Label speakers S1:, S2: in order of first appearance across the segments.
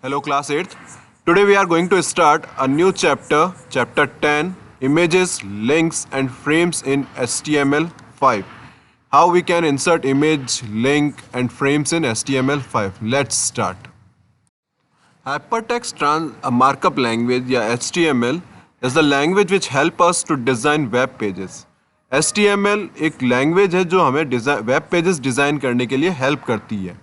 S1: Hello class 8th. Today we are going to start a new chapter, chapter 10, images, links and frames in HTML5. How we can insert image, link and frames in HTML5. Let's start. Hypertext markup language या HTML is the language which help us to design web pages. HTML एक language है जो हमें web pages design करने के लिए help करती है.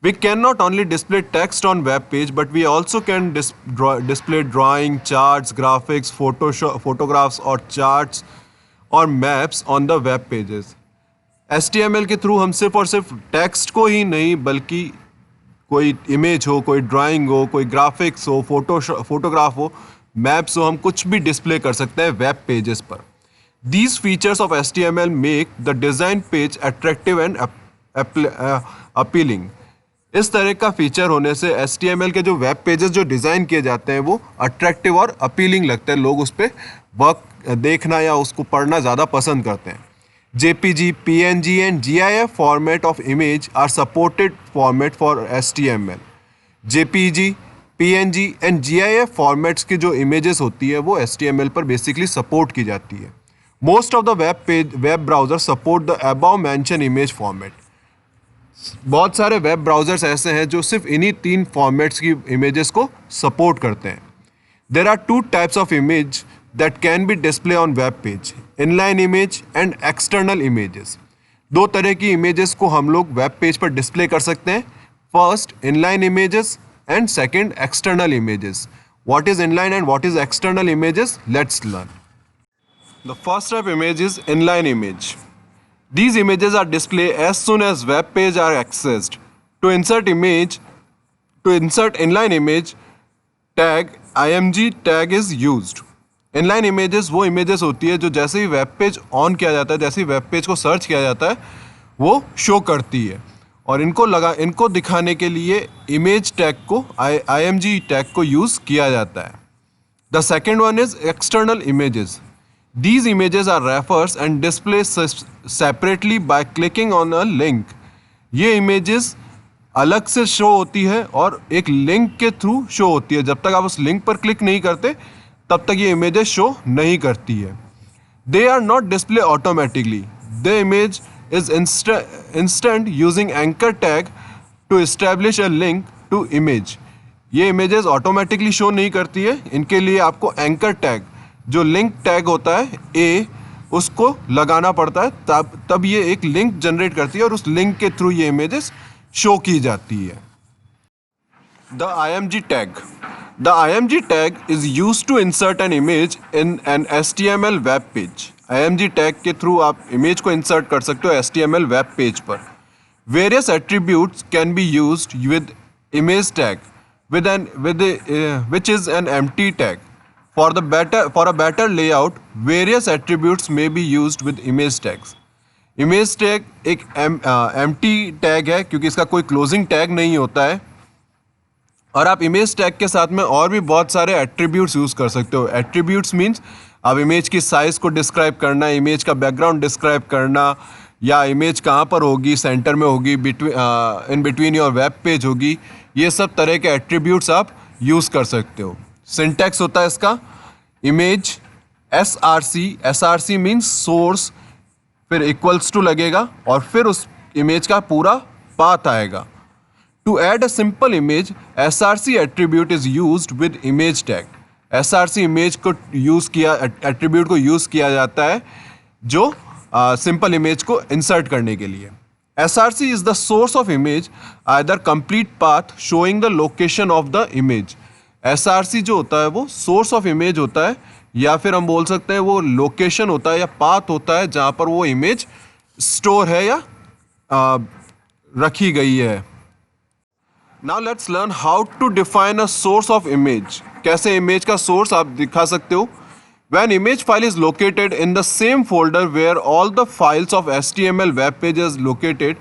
S1: We can not only display text on web page, but we also can display drawing, charts, graphics, photographs or charts or maps on the web pages. HTML के through हम सिर्फ और सिर्फ टेक्स्ट को ही नहीं बल्कि कोई इमेज हो, कोई ड्राइंग हो, कोई ग्राफिक्स हो, फोटोग्राफ हो, मैप्स हो, हम कुछ भी डिस्प्ले कर सकते हैं वेब पेजेस पर. These features of HTML make the design page attractive and appealing. इस तरह का फीचर होने से HTML के जो वेब पेजेस जो डिज़ाइन किए जाते हैं वो अट्रैक्टिव और अपीलिंग लगते हैं. लोग उस पर वर्क देखना या उसको पढ़ना ज़्यादा पसंद करते हैं. JPG, PNG and GIF format of image are supported format for HTML. JPG, PNG and GIF formats की जो इमेजेस होती है वो HTML पर बेसिकली सपोर्ट की जाती है. Most of the web browser support the above mention image format. बहुत सारे वेब ब्राउज़र्स ऐसे हैं जो सिर्फ इन्हीं 3 फॉर्मेट्स की इमेजेस को सपोर्ट करते हैं. There are 2 types of image that can be display on web page, inline image and external images. 2 तरह की इमेजेस को हम लोग वेब पेज पर डिस्प्ले कर सकते हैं. First inline images and second external images. What is inline and what is external images? Let's learn. The first type image is inline image. These images are displayed as soon as web page are accessed. To insert inline image tag img tag is used. Inline images वो images होती है जो जैसे ही web page on किया जाता है, जैसे ही web page को सर्च किया जाता है वो शो करती है. और इनको दिखाने के लिए इमेज टैग को img टैग को यूज़ किया जाता है. The second one is external images. These images are referred and displayed separately by clicking on a link. ये images अलग से शो होती है और एक लिंक के थ्रू शो होती है. जब तक आप उस लिंक पर क्लिक नहीं करते तब तक ये images शो नहीं करती है. They are not displayed automatically. The image is instant using anchor tag to establish a link to image. ये images ऑटोमेटिकली शो नहीं करती है. इनके लिए आपको एंकर टैग जो लिंक टैग होता है ए उसको लगाना पड़ता है, तब ये एक लिंक जनरेट करती है और उस लिंक के थ्रू ये इमेजेस शो की जाती है. The img tag. The img tag is used to insert an image in an HTML web page. img tag के थ्रू आप इमेज को इंसर्ट कर सकते हो HTML वेब पेज पर. Various attributes can be used with image tag which is an empty tag. For a better layout, various attributes may be used with image tags. Image tag एक empty tag है क्योंकि इसका कोई closing tag नहीं होता है. और आप image tag के साथ में और भी बहुत सारे attributes यूज़ कर सकते हो. Attributes means आप image की size को describe करना, image का background describe करना, या image कहाँ पर होगी, center में होगी, in between your web page होगी. ये सब तरह के attributes आप यूज़ कर सकते हो. सिंटैक्स होता है इसका इमेज SRC मीन्स सोर्स, फिर इक्वल्स टू लगेगा और फिर उस इमेज का पूरा पाथ आएगा. To add a simple image SRC attribute is used with image tag. SRC image को एट्रीब्यूट को यूज़ किया जाता है जो सिंपल इमेज को इंसर्ट करने के लिए. SRC is the source of image, either complete path showing the location of the image. SRC जो होता है वो सोर्स ऑफ इमेज होता है या फिर हम बोल सकते हैं वो लोकेशन होता है या पाथ होता है जहाँ पर वो इमेज स्टोर है या रखी गई है. Now let's learn how to define a source of image. कैसे इमेज का सोर्स आप दिखा सकते हो. When image file is located in the same folder where all the files of HTML web page is located,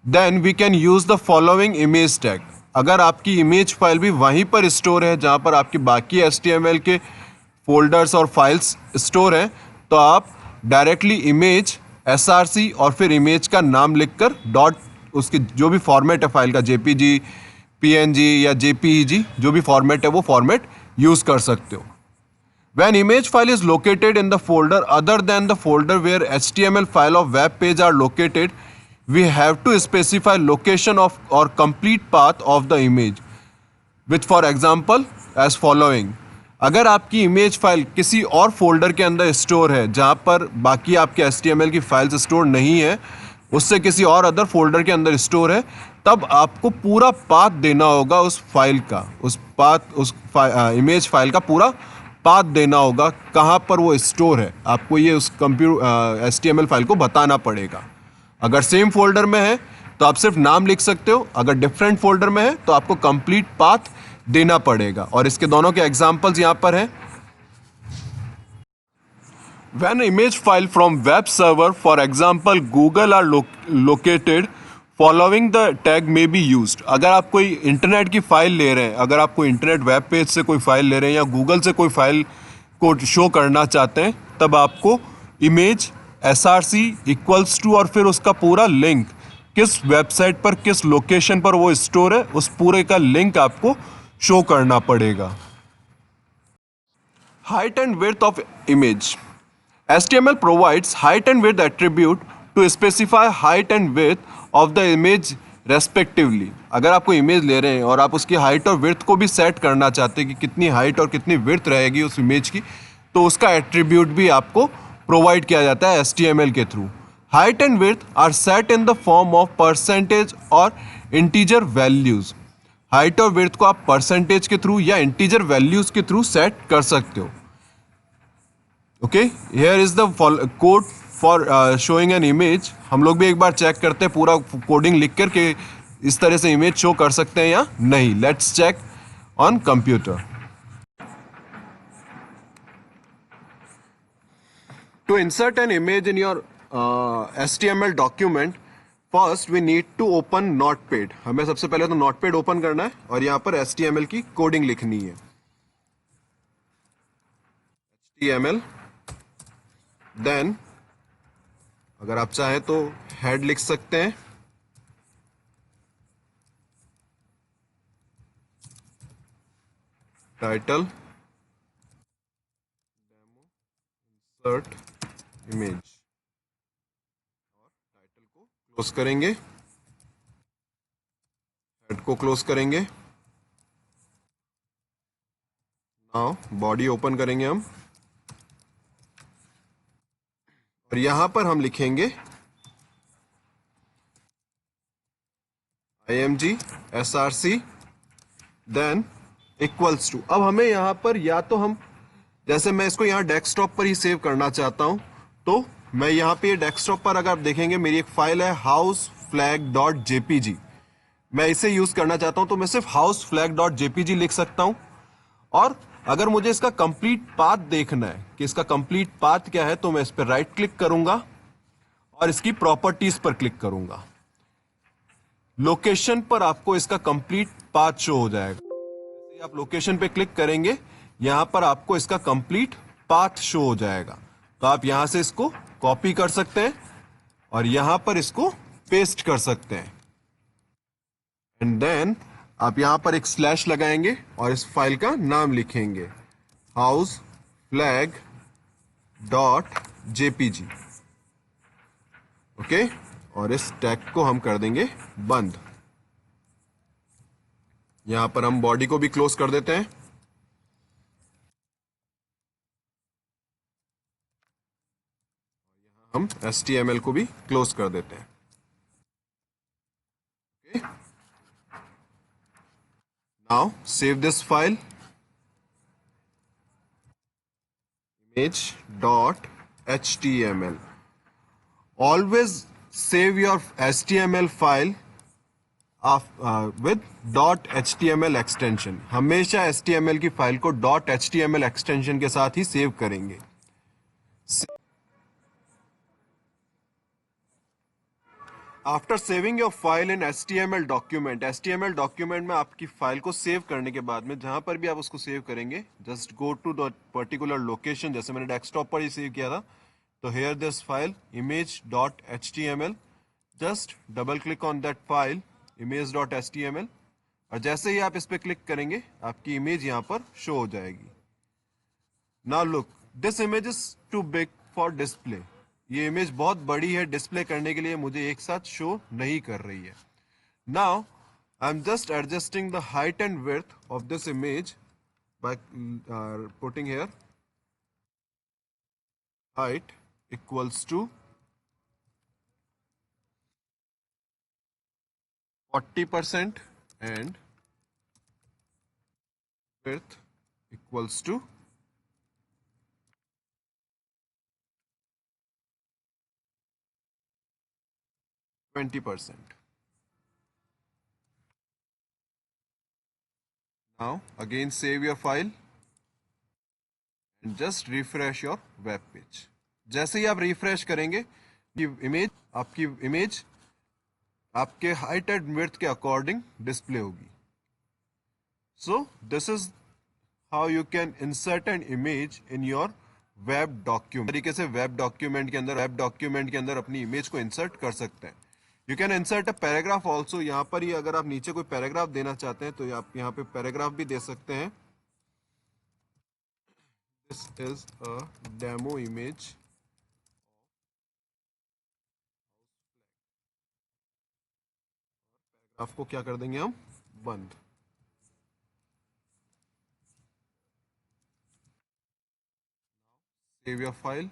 S1: then we can use the following image tag. अगर आपकी image file भी वहीं पर स्टोर है जहाँ पर आपकी बाकी HTML के फोल्डर्स और फाइल्स स्टोर हैं तो आप डायरेक्टली इमेज SRC और फिर इमेज का नाम लिखकर डॉट उसके जो भी फॉर्मेट है फाइल का JPG, PNG या JPEG, जो भी फॉर्मेट है वो फॉर्मेट यूज़ कर सकते हो. When image file is located in the folder other than the folder where HTML file of web page are located, we have to specify location of or complete path of the image, which for example as following. अगर आपकी image file किसी और folder के अंदर store है जहाँ पर बाकी आपके HTML की फाइल्स स्टोर नहीं है, उससे किसी और अदर फोल्डर के अंदर स्टोर है, तब आपको पूरा पाथ देना होगा उस फाइल का, इमेज फाइल का पूरा पाथ देना होगा कहाँ पर वो स्टोर है. आपको ये उस HTML फाइल को बताना पड़ेगा. अगर सेम फोल्डर में है तो आप सिर्फ नाम लिख सकते हो, अगर डिफरेंट फोल्डर में है तो आपको कंप्लीट पाथ देना पड़ेगा. और इसके दोनों के एग्जांपल्स यहाँ पर हैं. When image file from web server, for example Google are located, following the tag may be used. अगर आप कोई इंटरनेट की फाइल ले रहे हैं, अगर आप कोई इंटरनेट वेब पेज से कोई फाइल ले रहे हैं या गूगल से कोई फाइल को शो करना चाहते हैं, तब आपको इमेज src इक्वल्स टू और फिर उसका पूरा लिंक, किस वेबसाइट पर किस लोकेशन पर वो स्टोर है, उस पूरे का लिंक आपको शो करना पड़ेगा. Height and width of image. HTML provides height and width attribute to specify height and width of the image respectively. अगर आपको इमेज ले रहे हैं और आप उसकी हाइट और विड्थ को भी सेट करना चाहते हैं कि कितनी हाइट और कितनी विड्थ रहेगी उस इमेज की, तो उसका एट्रीब्यूट भी आपको प्रोवाइड किया जाता है HTML के through. Height and width are set in the form of percentage और इंटीजर वैल्यूज. हाइट और विड्थ को आप परसेंटेज के थ्रू या इंटीजर वैल्यूज के थ्रू सेट कर सकते हो. Okay, here is the code for showing an image. हम लोग भी एक बार चेक करते हैं पूरा कोडिंग लिख कर के इस तरह से इमेज शो कर सकते हैं या नहीं. Let's check on computer. To insert an image in your HTML document, first we need to open notepad. हमें सबसे पहले तो नोटपैड ओपन करना है और यहाँ पर HTML की कोडिंग लिखनी है. HTML, देन अगर आप चाहें तो हेड लिख सकते हैं, टाइटल, डेमो, इंसर्ट इमेज, और टाइटल को क्लोज करेंगे, हेड को क्लोज करेंगे. नाउ बॉडी ओपन करेंगे हम और यहां पर हम लिखेंगे img src then equals to. अब हमें यहां पर या तो हम, जैसे मैं इसको यहां डेस्कटॉप पर ही सेव करना चाहता हूं, तो मैं यहां पे डेस्कटॉप पर अगर आप देखेंगे मेरी एक फाइल है houseflag.jpg. मैं इसे यूज करना चाहता हूं तो मैं सिर्फ houseflag.jpg लिख सकता हूं. और अगर मुझे इसका कंप्लीट पाथ देखना है कि इसका कंप्लीट पाथ क्या है, तो मैं इस पर राइट क्लिक करूंगा और इसकी प्रॉपर्टीज पर क्लिक करूंगा. लोकेशन पर आपको इसका कंप्लीट पाथ शो हो जाएगा. जैसे आप लोकेशन पे क्लिक करेंगे, यहां पर आपको इसका कंप्लीट पाथ शो हो जाएगा. तो आप यहां से इसको कॉपी कर सकते हैं और यहां पर इसको पेस्ट कर सकते हैं. एंड देन आप यहां पर एक स्लैश लगाएंगे और इस फाइल का नाम लिखेंगे houseflag.jpg. ओके, और इस टैग को हम कर देंगे बंद. यहां पर हम बॉडी को भी क्लोज कर देते हैं. हम HTML को भी क्लोज कर देते हैं. Okay. Now save this file, image.html. Always save your HTML file with .html extension. हमेशा HTML की फाइल को .html एक्सटेंशन के साथ ही सेव करेंगे. After saving your file in HTML document, HTML document में आपकी फाइल को सेव करने के बाद में जहां पर भी आप उसको सेव करेंगे, just go to the particular location. जैसे मैंने डेस्कटॉप पर ही सेव किया था, तो here this file image.html, just double click on that file image.html और जैसे ही आप इस पे क्लिक करेंगे आपकी इमेज यहां पर शो हो जाएगी। Now look, this image is too big for display. ये इमेज बहुत बड़ी है डिस्प्ले करने के लिए, मुझे एक साथ शो नहीं कर रही है। Now I am just adjusting the height and width of this image by putting here height equals to 40% and width equals to 20%. Now again save your file and just refresh your web page. जैसे ही आप refresh करेंगे आपकी image आपके height and width के according display होगी। So this is how you can insert an image in your web document. तरीके से web document के अंदर अपनी इमेज को इंसर्ट कर सकते हैं। You can insert a paragraph also. यहाँ पर ही अगर आप नीचे कोई पैराग्राफ देना चाहते हैं तो आप यहाँ पे पैराग्राफ भी दे सकते हैं। This is a demo image. Paragraph को क्या कर देंगे हम, बंद। Save your file.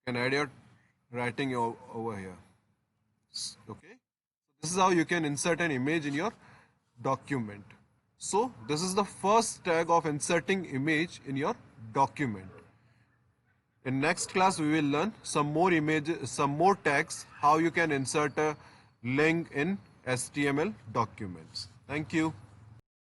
S1: You can add your writing over here. Okay. So this is how you can insert an image in your document. So this is the first tag of inserting image in your document. In next class we will learn some more tags, how you can insert a link in HTML documents. Thank you.